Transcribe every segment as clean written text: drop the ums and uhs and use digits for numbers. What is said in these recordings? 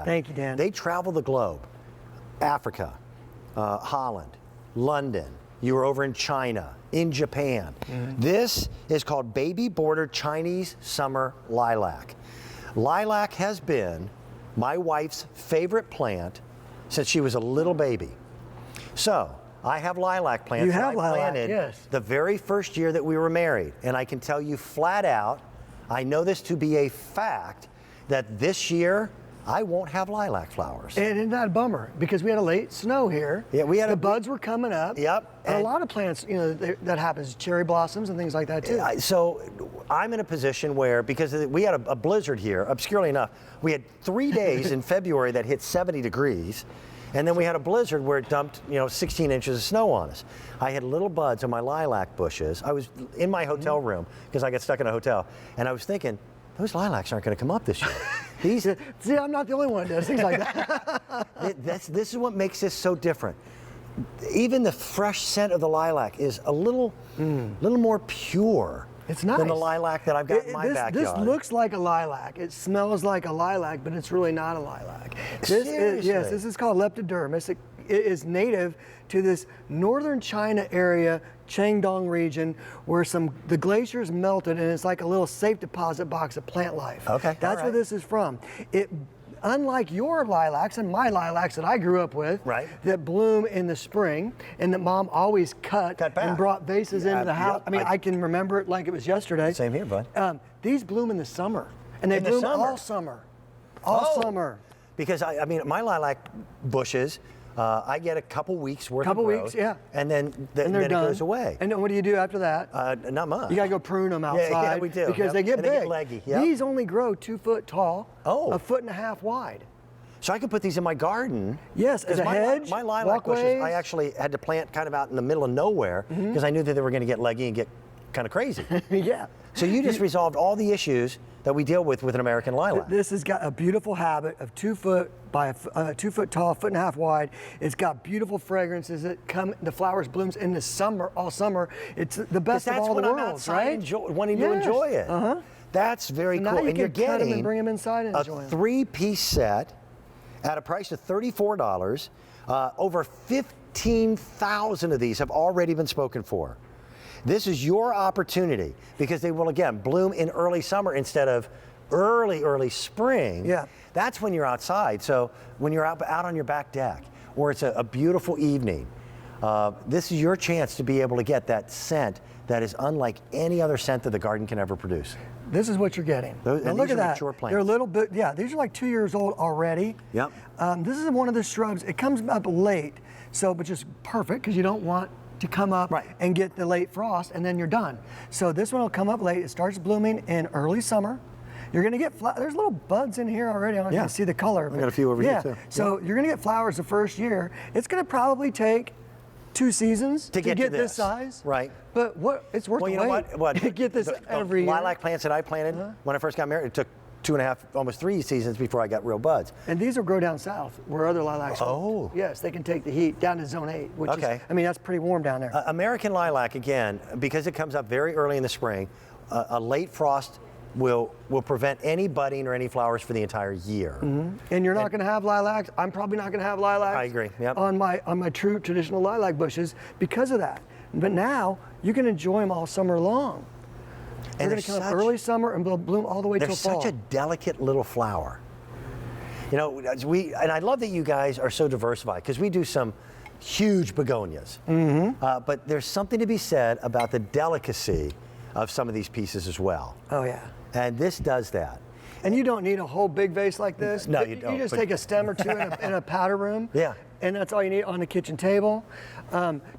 that. Thank you, Dan. They travel the globe. Africa, Holland, London. You were over in China, in Japan. This is called baby border Chinese summer lilac. Lilac has been my wife's favorite plant since she was a little baby. So I have lilac plants You that have I lilac, planted yes. the very first year that we were married. And I can tell you flat out, I know this to be a fact, that this year I won't have lilac flowers. And isn't that a bummer? Because we had a late snow here. Yeah, we had the buds were coming up. Yep. And a lot of plants, you know, that happens, cherry blossoms and things like that too. So I'm in a position where, because we had a blizzard here, obscurely enough, we had 3 days in February that hit 70 degrees. And then we had a blizzard where it dumped, 16 inches of snow on us. I had little buds on my lilac bushes. I was in my hotel room because I got stuck in a hotel, and I was thinking, those lilacs aren't going to come up this year. See, I'm not the only one that does things like that. This is what makes this so different. Even the fresh scent of the lilac is a little more pure. It's nice. Than the lilac that I've got in my backyard. This looks like a lilac. It smells like a lilac, but it's really not a lilac. This is called Leptodermis. It is native to this northern China area, Shandong region, where the glaciers melted, and it's like a little safe deposit box of plant life. Okay. That's where this is from. Unlike your lilacs and my lilacs that I grew up with, that bloom in the spring and that Mom always cut back and brought vases into the house. I mean, I can remember it like it was yesterday. Same here, bud. These bloom in the summer, and they bloom all summer. All summer. Because I mean, my lilac bushes, I get a couple weeks worth of growth, yeah. and then it goes away. And then what do you do after that? Not much. You gotta go prune them outside. Yeah, we do. Because they get and big. They get leggy. Yep. These only grow 2 foot tall, a foot and a half wide. So I could put these in my garden. Yes, as a hedge, my lilac bushes, I actually had to plant kind of out in the middle of nowhere because I knew that they were going to get leggy and get kind of crazy. Yeah. So you just resolved all the issues that we deal with an American lilac. This has got a beautiful habit of 2 foot by 2 foot tall, foot and a half wide. It's got beautiful fragrances that come. The flowers blooms in the summer, all summer. It's the best of all the worlds, right? Wanting to enjoy it. That's very cool. Now you and you're can cut them getting and bring them inside and enjoy a them. 3-piece set at a price of $34. Over 15,000 of these have already been spoken for. This is your opportunity because they will, again, bloom in early summer instead of early spring. Yeah. That's when you're outside. So when you're out on your back deck or it's a beautiful evening, this is your chance to be able to get that scent that is unlike any other scent that the garden can ever produce. This is what you're getting. Now look at that. Mature plants. They're a little bit, these are like 2 years old already. Yep. This is one of the shrubs. It comes up late, which is perfect because you don't want to come up and get the late frost and then you're done. So this one will come up late. It starts blooming in early summer. You're going to get there's little buds in here already. I don't know if you can see the color. I got a few over here too. So you're going to get flowers the first year. It's going to probably take 2 seasons to get this size. Right. But it's worth the wait. What? To get this every year. Lilac plants that I planted when I first got married, it took 2.5, almost 3 seasons before I got real buds. And these will grow down south where other lilacs grow. Yes, they can take the heat down to zone 8, which is, I mean, that's pretty warm down there. American lilac, again, because it comes up very early in the spring, a late frost will prevent any budding or any flowers for the entire year. And you're not going to have lilacs. I'm probably not going to have lilacs. I agree. Yep. On my true traditional lilac bushes because of that. But now you can enjoy them all summer long. They're going to come up early summer and bloom all the way till fall. They're such a delicate little flower. You know, and I love that you guys are so diversified because we do some huge begonias. But there's something to be said about the delicacy of some of these pieces as well. Oh yeah. And this does that. And you don't need a whole big vase like this. No, you don't. You just take a stem or two in a powder room. Yeah. And that's all you need on the kitchen table.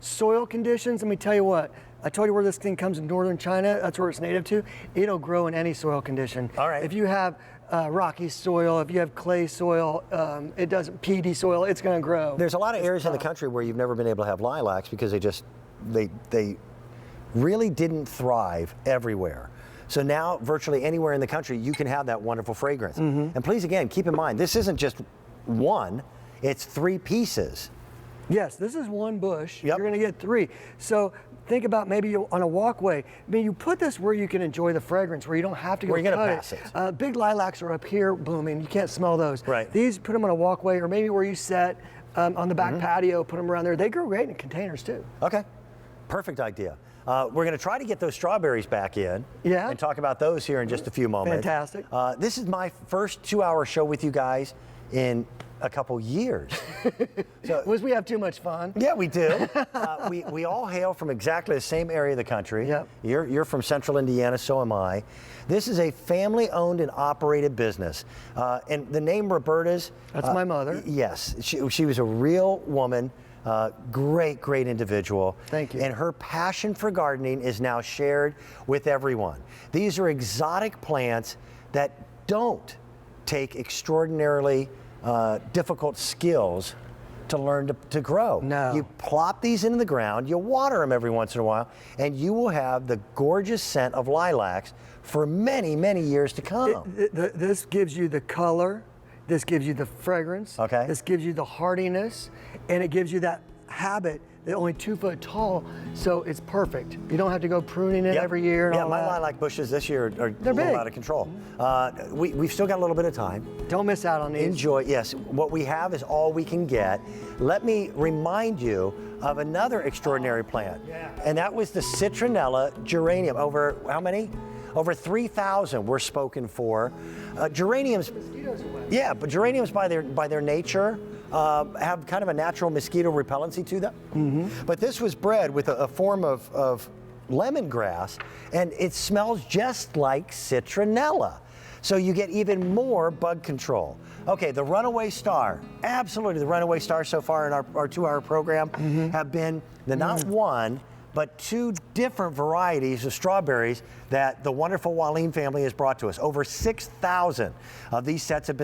Soil conditions, let me tell you what. I told you where this thing comes in northern China. That's where it's native to. It'll grow in any soil condition. All right. If you have rocky soil, if you have clay soil, it doesn't peaty soil, it's going to grow. There's a lot of areas in the country where you've never been able to have lilacs because they really didn't thrive everywhere. So now virtually anywhere in the country you can have that wonderful fragrance. And please again, keep in mind, this isn't just one, it's 3 pieces. Yes, this is one bush. Yep. You're going to get 3. So think about maybe on a walkway. I mean, you put this where you can enjoy the fragrance, where you don't have to go Where you're cut gonna pass it. Big lilacs are up here blooming. You can't smell those. Right. These, put them on a walkway, or maybe where you set on the back patio, put them around there. They grow great in containers too. Okay, perfect idea. We're going to try to get those strawberries back in and talk about those here in just a few moments. Fantastic. This is my first 2-hour show with you guys in a couple years. So, We have too much fun. yeah, we do. We all hail from exactly the same area of the country. Yep. You're from central Indiana, so am I. This is a family-owned and operated business. And the name Roberta's. That's my mother. Yes, she was a real woman. Great individual. Thank you. And her passion for gardening is now shared with everyone. These are exotic plants that don't take extraordinarily difficult skills to learn to grow. No. You plop these into the ground, you water them every once in a while, and you will have the gorgeous scent of lilacs for many years to come. This gives you the color, this gives you the fragrance, Okay. this gives you the hardiness, and it gives you that habit. They're only 2 foot tall, so it's perfect. You don't have to go pruning it Yep. every year. And Yeah, all my that. lilac bushes this year are a little big. out of control. We've still got a little bit of time. Don't miss out on these. Enjoy. Yes, what we have is all we can get. Let me remind you of another extraordinary plant, and that was the citronella geranium. Over how many? Over 3,000 were spoken for. Geraniums, yeah, but geraniums by their nature have kind of a natural mosquito repellency to them. But this was bred with a form of lemongrass, and it smells just like citronella. So you get even more bug control. Okay, the runaway star, absolutely the runaway star so far in our 2-hour program have been the not one, but 2 different varieties of strawberries that the wonderful Waleen family has brought to us. Over 6,000 of these sets have been